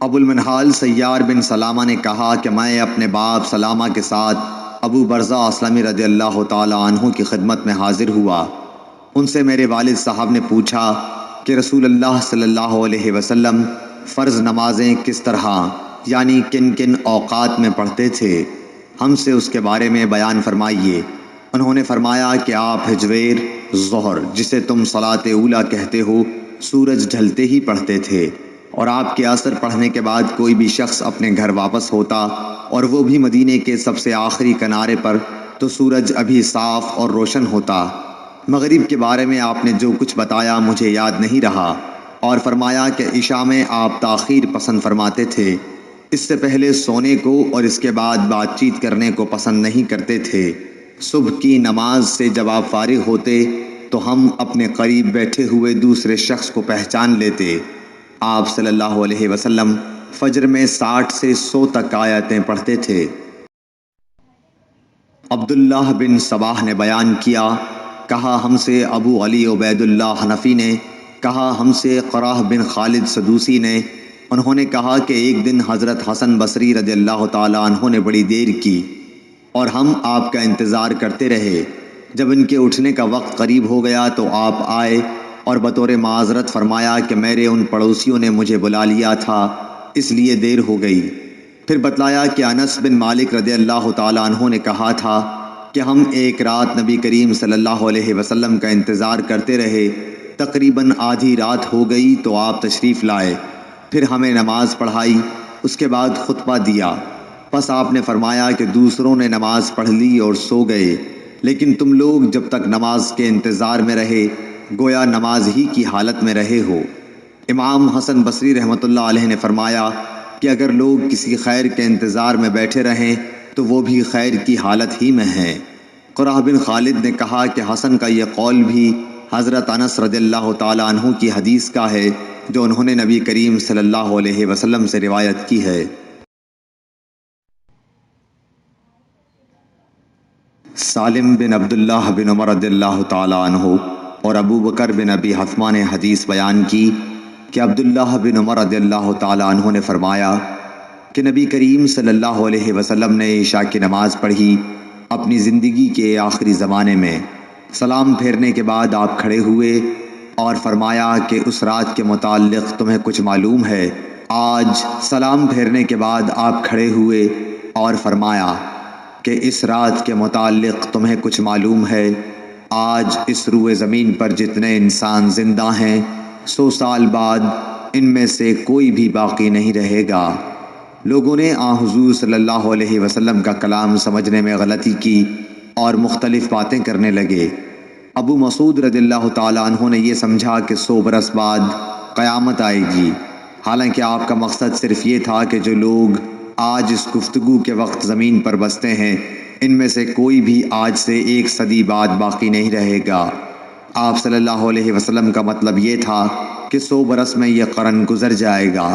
ابو المنہال سیار بن سلامہ نے کہا کہ میں اپنے باپ سلامہ کے ساتھ ابو برزہ اسلمی رضی اللہ تعالی عنہ کی خدمت میں حاضر ہوا۔ ان سے میرے والد صاحب نے پوچھا کہ رسول اللہ صلی اللہ علیہ وسلم فرض نمازیں کس طرح یعنی کن کن اوقات میں پڑھتے تھے، ہم سے اس کے بارے میں بیان فرمائیے۔ انہوں نے فرمایا کہ آپ ہجویر ظہر، جسے تم صلاۃ اولیٰ کہتے ہو، سورج ڈھلتے ہی پڑھتے تھے، اور آپ کے عصر پڑھنے کے بعد کوئی بھی شخص اپنے گھر واپس ہوتا اور وہ بھی مدینے کے سب سے آخری کنارے پر تو سورج ابھی صاف اور روشن ہوتا۔ مغرب کے بارے میں آپ نے جو کچھ بتایا مجھے یاد نہیں رہا، اور فرمایا کہ عشاء میں آپ تاخیر پسند فرماتے تھے، اس سے پہلے سونے کو اور اس کے بعد بات چیت کرنے کو پسند نہیں کرتے تھے۔ صبح کی نماز سے جب آپ فارغ ہوتے تو ہم اپنے قریب بیٹھے ہوئے دوسرے شخص کو پہچان لیتے۔ آپ صلی اللہ علیہ وسلم فجر میں 60 سے 100 تک آیتیں پڑھتے تھے۔ عبداللہ بن صباح نے بیان کیا، کہا ہم سے ابو علی عبید اللہ حنفی نے، کہا ہم سے قراہ بن خالد سدوسی نے، انہوں نے کہا کہ ایک دن حضرت حسن بصری رضی اللہ تعالی عنہ نے بڑی دیر کی اور ہم آپ کا انتظار کرتے رہے۔ جب ان کے اٹھنے کا وقت قریب ہو گیا تو آپ آئے اور بطور معذرت فرمایا کہ میرے ان پڑوسیوں نے مجھے بلا لیا تھا، اس لیے دیر ہو گئی۔ پھر بتلایا کہ انس بن مالک رضی اللہ تعالی عنہ نے کہا تھا کہ ہم ایک رات نبی کریم صلی اللہ علیہ وسلم کا انتظار کرتے رہے، تقریباً آدھی رات ہو گئی تو آپ تشریف لائے، پھر ہمیں نماز پڑھائی، اس کے بعد خطبہ دیا، پس آپ نے فرمایا کہ دوسروں نے نماز پڑھ لی اور سو گئے، لیکن تم لوگ جب تک نماز کے انتظار میں رہے گویا نماز ہی کی حالت میں رہے ہو۔ امام حسن بصری رحمۃ اللہ علیہ نے فرمایا کہ اگر لوگ کسی خیر کے انتظار میں بیٹھے رہیں تو وہ بھی خیر کی حالت ہی میں ہیں۔ قراہ بن خالد نے کہا کہ حسن کا یہ قول بھی حضرت انس رضی اللہ تعالی عنہ کی حدیث کا ہے جو انہوں نے نبی کریم صلی اللہ علیہ وسلم سے روایت کی ہے۔ سالم بن عبداللہ بن عمر رضی اللہ تعالی عنہ اور ابو بکر بن ابی حثمہ نے حدیث بیان کی کہ عبداللہ بن عمر رضی اللہ تعالی عنہ نے فرمایا کہ نبی کریم صلی اللہ علیہ وسلم نے عشاء کی نماز پڑھی اپنی زندگی کے آخری زمانے میں۔ سلام پھیرنے کے بعد آپ کھڑے ہوئے اور فرمایا کہ اس رات کے متعلق تمہیں کچھ معلوم ہے؟ آج سلام پھیرنے کے بعد آپ کھڑے ہوئے اور فرمایا کہ اس رات کے متعلق تمہیں کچھ معلوم ہے؟ آج اس روئے زمین پر جتنے انسان زندہ ہیں 100 سال بعد ان میں سے کوئی بھی باقی نہیں رہے گا۔ لوگوں نے حضور صلی اللہ علیہ وسلم کا کلام سمجھنے میں غلطی کی اور مختلف باتیں کرنے لگے۔ ابو مسعود رضی اللہ تعالی عنہ نے یہ سمجھا کہ 100 برس بعد قیامت آئے گی، حالانکہ آپ کا مقصد صرف یہ تھا کہ جو لوگ آج اس گفتگو کے وقت زمین پر بستے ہیں ان میں سے کوئی بھی آج سے 1 صدی بعد باقی نہیں رہے گا۔ آپ صلی اللہ علیہ وسلم کا مطلب یہ تھا کہ 100 برس میں یہ قرن گزر جائے گا۔